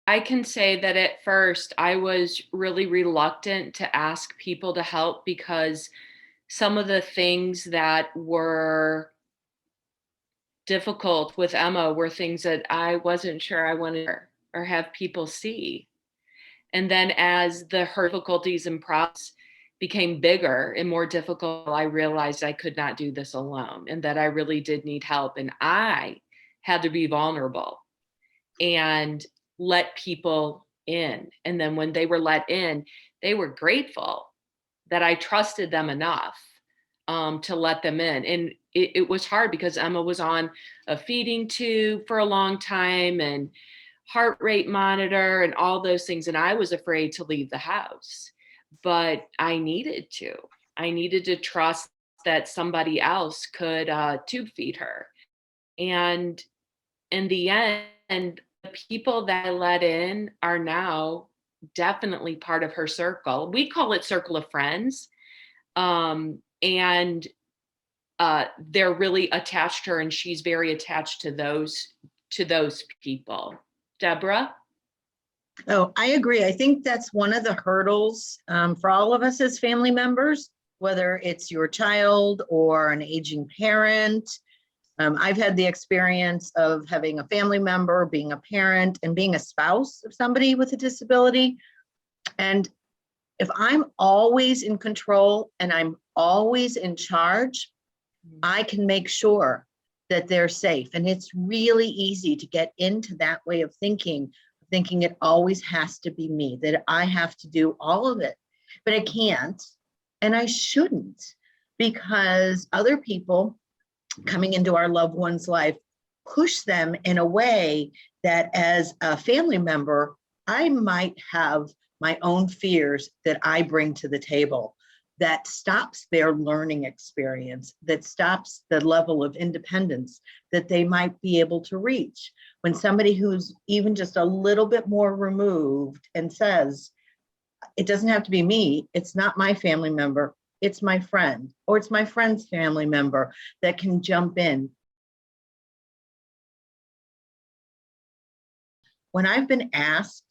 I can say that at first I was really reluctant to ask people to help because some of the things that were difficult with Emma were things that I wasn't sure I wanted or have people see. And then as her difficulties and problems became bigger and more difficult, I realized I could not do this alone and that I really did need help. And I had to be vulnerable and let people in. And then when they were let in, they were grateful that I trusted them enough to let them in. And it was hard because Emma was on a feeding tube for a long time and heart rate monitor and all those things. And I was afraid to leave the house, but I needed to. I needed to trust that somebody else could tube feed her. And in the end, the people that I let in are now definitely part of her circle. We call it circle of friends. And they're really attached to her, and she's very attached to those people. Debra? Oh, I agree. I think that's one of the hurdles for all of us as family members, whether it's your child or an aging parent. I've had the experience of having a family member, being a parent, and being a spouse of somebody with a disability. And if I'm always in control and I'm always in charge, I can make sure that they're safe. And it's really easy to get into that way of thinking it always has to be me, that I have to do all of it. But I can't, and I shouldn't, because other people coming into our loved one's life push them in a way that as a family member, I might have my own fears that I bring to the table that stops their learning experience, that stops the level of independence that they might be able to reach. When somebody who's even just a little bit more removed and says, it doesn't have to be me, it's not my family member, it's my friend, or it's my friend's family member that can jump in. When I've been asked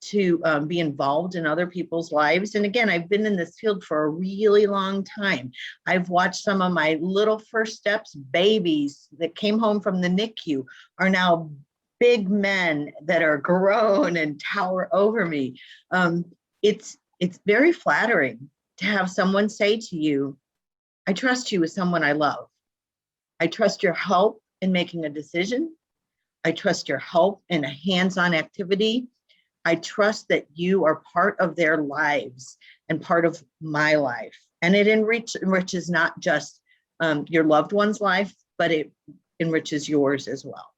to be involved in other people's lives. And again, I've been in this field for a really long time. I've watched some of my little first steps babies that came home from the NICU are now big men that are grown and tower over me. It's very flattering to have someone say to you, I trust you as someone I love. I trust your help in making a decision. I trust your help in a hands-on activity. I trust that you are part of their lives and part of my life. And it enriches not just your loved one's life, but it enriches yours as well.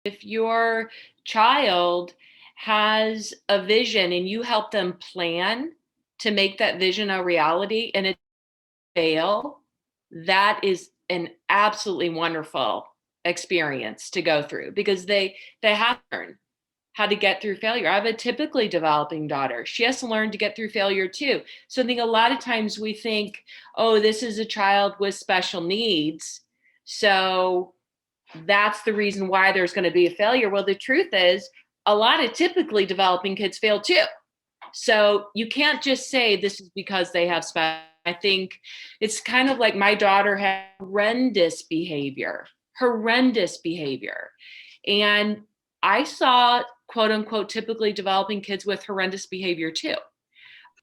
If your child has a vision and you help them plan to make that vision a reality and it fail, that is an absolutely wonderful experience to go through because they have to learn how to get through failure. I have a typically developing daughter. She has to learn to get through failure too. So I think a lot of times we think, oh, this is a child with special needs, so that's the reason why there's going to be a failure. Well, the truth is a lot of typically developing kids fail too. So you can't just say this is because they have special. I think it's kind of like my daughter had horrendous behavior. And I saw quote unquote typically developing kids with horrendous behavior too.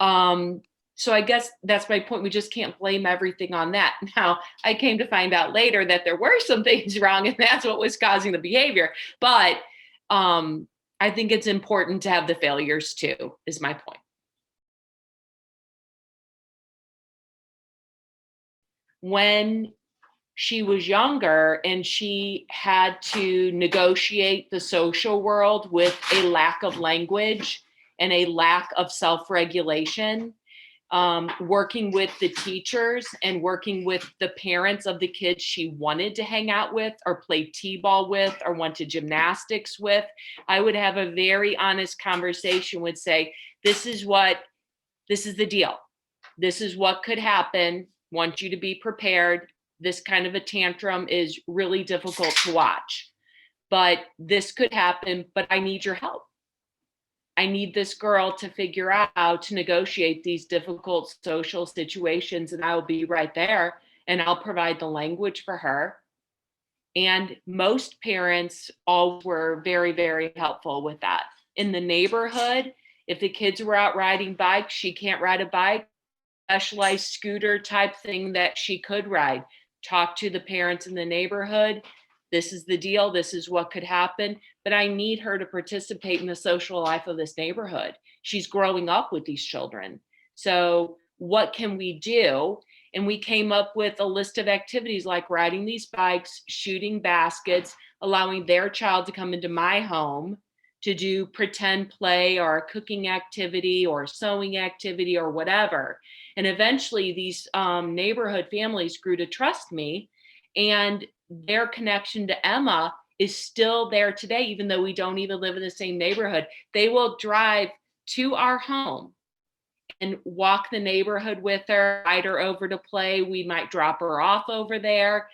So I guess that's my point. We just can't blame everything on that. Now, I came to find out later that there were some things wrong and that's what was causing the behavior. But I think it's important to have the failures too, is my point. When she was younger and she had to negotiate the social world with a lack of language and a lack of self-regulation, working with the teachers and working with the parents of the kids she wanted to hang out with or play t-ball with or went to gymnastics with, I would have a very honest conversation, would say, this is the deal. This is what could happen. Want you to be prepared. this kind of a tantrum is really difficult to watch, but this could happen, but I need your help. I need this girl to figure out how to negotiate these difficult social situations, and I'll be right there and I'll provide the language for her. And most parents all were very, very helpful with that. In the neighborhood, if the kids were out riding bikes, she can't ride a bike, specialized scooter type thing that she could ride. Talk to the parents in the neighborhood. This is the deal. This is what could happen. But I need her to participate in the social life of this neighborhood. She's growing up with these children. So what can we do? And we came up with a list of activities like riding these bikes, shooting baskets, allowing their child to come into my home to do pretend play or a cooking activity or sewing activity or whatever. And eventually these neighborhood families grew to trust me, and their connection to Emma is still there today, even though we don't even live in the same neighborhood. They will drive to our home and walk the neighborhood with her, ride her over to play. We might drop her off over there.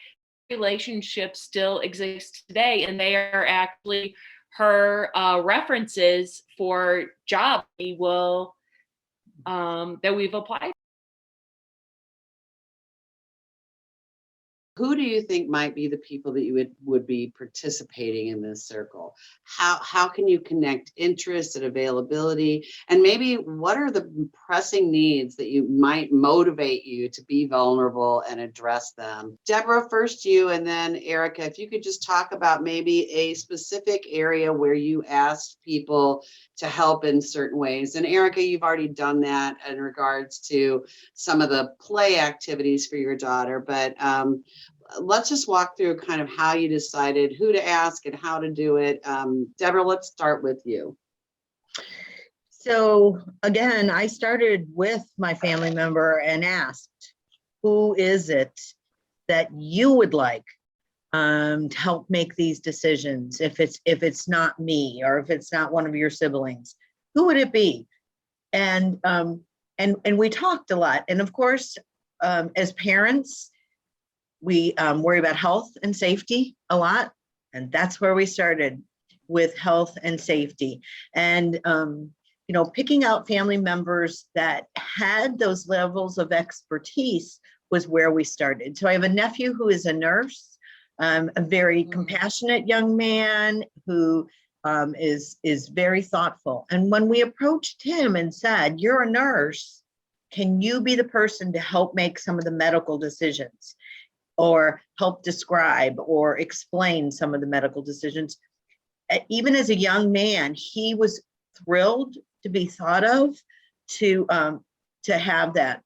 Relationships still exist today, and they are actually her references for jobs we will that we've applied. Who do you think might be the people that you would be participating in this circle? How can you connect interest and availability? And maybe what are the pressing needs that you might motivate you to be vulnerable and address them? Debra, first you, and then Erica, if you could just talk about maybe a specific area where you asked people to help in certain ways. And Erica, you've already done that in regards to some of the play activities for your daughter, but let's just walk through kind of how you decided who to ask and how to do it. Debra, let's start with you. So again, I started with my family member and asked, who is it that you would like to help make these decisions? If it's not me, or if it's not one of your siblings, who would it be? And we talked a lot. And of course, as parents, we worry about health and safety a lot. And that's where we started, with health and safety. And picking out family members that had those levels of expertise was where we started. So I have a nephew who is a nurse, a very compassionate young man who is very thoughtful. And when we approached him and said, "You're a nurse, can you be the person to help make some of the medical decisions, or help describe or explain some of the medical decisions?" Even as a young man, he was thrilled to be thought of, to have that.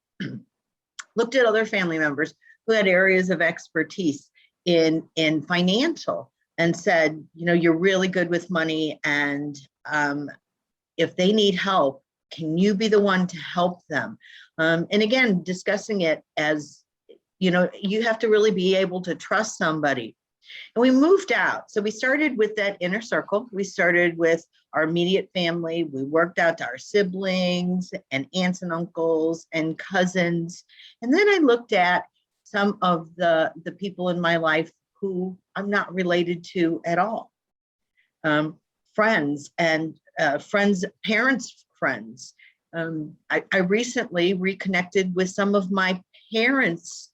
Looked at other family members who had areas of expertise in financial, and said, "You're really good with money, and if they need help, can you be the one to help them?" And again, discussing it as, you have to really be able to trust somebody. And we moved out. So we started with that inner circle. We started with our immediate family. We worked out to our siblings and aunts and uncles and cousins. And then I looked at some of the people in my life who I'm not related to at all. Friends and friends, parents' friends. I recently reconnected with some of my parents'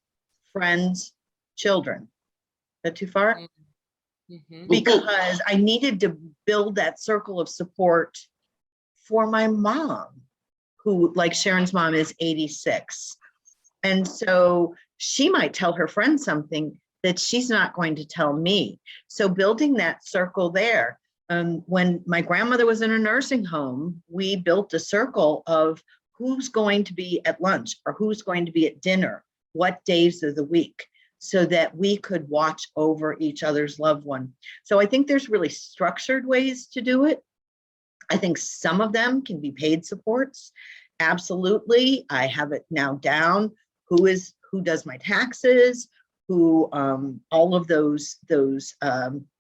friends' children. Is that too far? Mm-hmm. Because I needed to build that circle of support for my mom, who, like Sharon's mom, is 86. And so she might tell her friend something that she's not going to tell me. So building that circle there. When my grandmother was in a nursing home, we built a circle of who's going to be at lunch or who's going to be at dinner, what days of the week, so that we could watch over each other's loved one. So I think there's really structured ways to do it. I think some of them can be paid supports. Absolutely. I have it now down. Who does my taxes, who all of those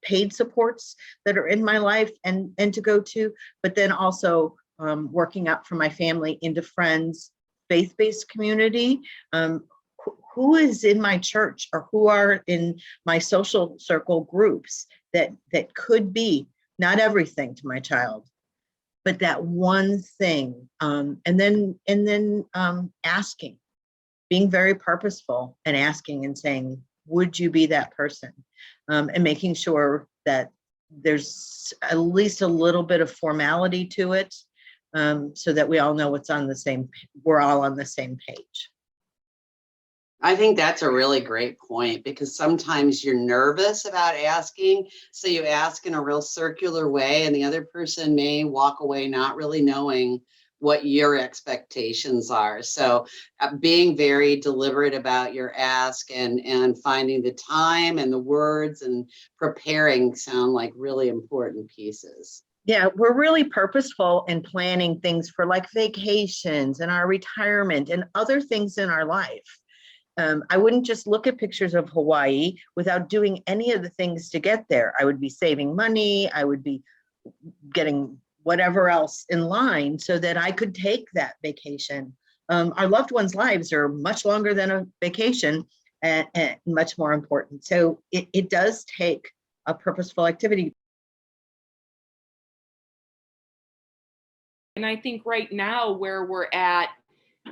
paid supports that are in my life and to go to, but then also working out from my family into friends, faith-based community, who is in my church or who are in my social circle groups that could be not everything to my child, but that one thing. And then asking, being very purposeful and asking and saying, would you be that person? And making sure that there's at least a little bit of formality to it, so that we all know we're all on the same page. I think that's a really great point, because sometimes you're nervous about asking. So you ask in a real circular way, and the other person may walk away not really knowing what your expectations are. So being very deliberate about your ask and finding the time and the words and preparing sound like really important pieces. Yeah, we're really purposeful in planning things for like vacations and our retirement and other things in our life. I wouldn't just look at pictures of Hawaii without doing any of the things to get there. I would be saving money. I would be getting whatever else in line so that I could take that vacation. Our loved ones' lives are much longer than a vacation, and much more important. So it does take a purposeful activity. And I think right now where we're at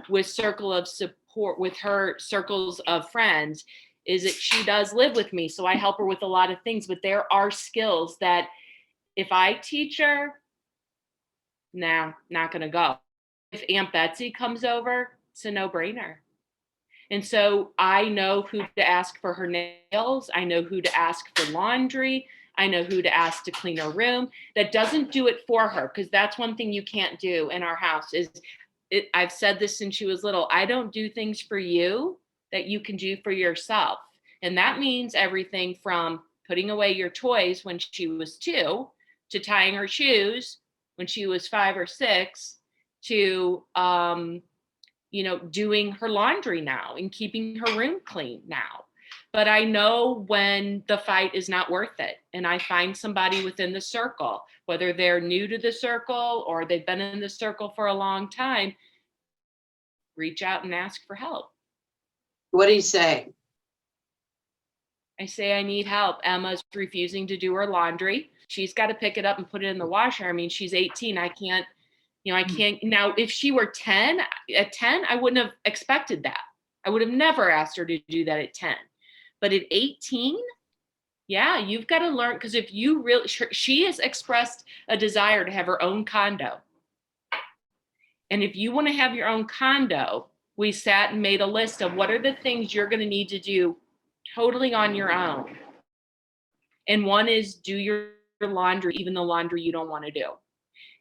with circle of support, with her circles of friends, is that she does live with me. So I help her with a lot of things, but there are skills that if I teach her, nah, not going to go. If Aunt Betsy comes over, it's a no-brainer. And so I know who to ask for her nails. I know who to ask for laundry. I know who to ask to clean her room. That doesn't do it for her, because that's one thing you can't do in our house is I've said this since she was little. I don't do things for you that you can do for yourself. And that means everything from putting away your toys when she was 2 to tying her shoes when she was 5 or 6 to, doing her laundry now and keeping her room clean now. But I know when the fight is not worth it. And I find somebody within the circle, whether they're new to the circle or they've been in the circle for a long time, reach out and ask for help. What do you say? I say, I need help. Emma's refusing to do her laundry. She's got to pick it up and put it in the washer. I mean, she's 18. I can't. Now, if she were 10, at 10, I wouldn't have expected that. I would have never asked her to do that at 10. But at 18, yeah, you've got to learn, because if you really, she has expressed a desire to have her own condo. And if you want to have your own condo, we sat and made a list of what are the things you're going to need to do totally on your own. And one is do your laundry, even the laundry you don't want to do.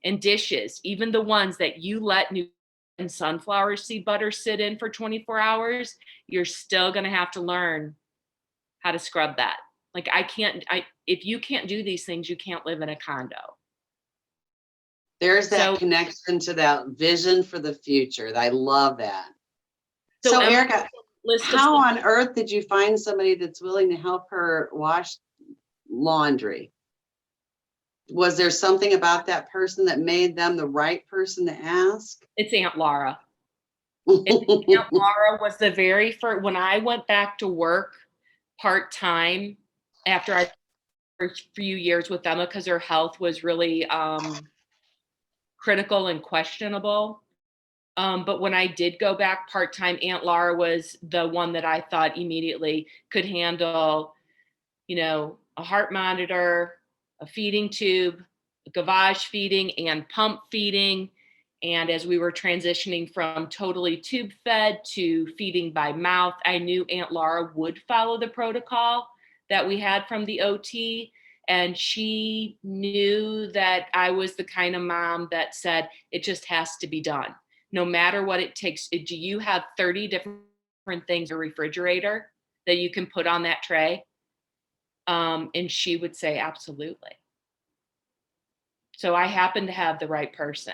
And dishes, even the ones that you let new and sunflower seed butter sit in for 24 hours, you're still going to have to learn how to scrub that. Like if you can't do these things, you can't live in a condo. There's that connection to that vision for the future. I love that. So Erica, how on earth did you find somebody that's willing to help her wash laundry? Was there something about that person that made them the right person to ask? It's Aunt Laura. Aunt Laura was the very first, when I went back to work part-time after I worked a few years with Emma, because her health was really critical and questionable. But when I did go back part-time, Aunt Laura was the one that I thought immediately could handle, a heart monitor, a feeding tube, gavage feeding and pump feeding. And as we were transitioning from totally tube fed to feeding by mouth, I knew Aunt Laura would follow the protocol that we had from the OT. And she knew that I was the kind of mom that said, it just has to be done. No matter what it takes. Do you have 30 different things in a refrigerator that you can put on that tray? And she would say, absolutely. So I happened to have the right person.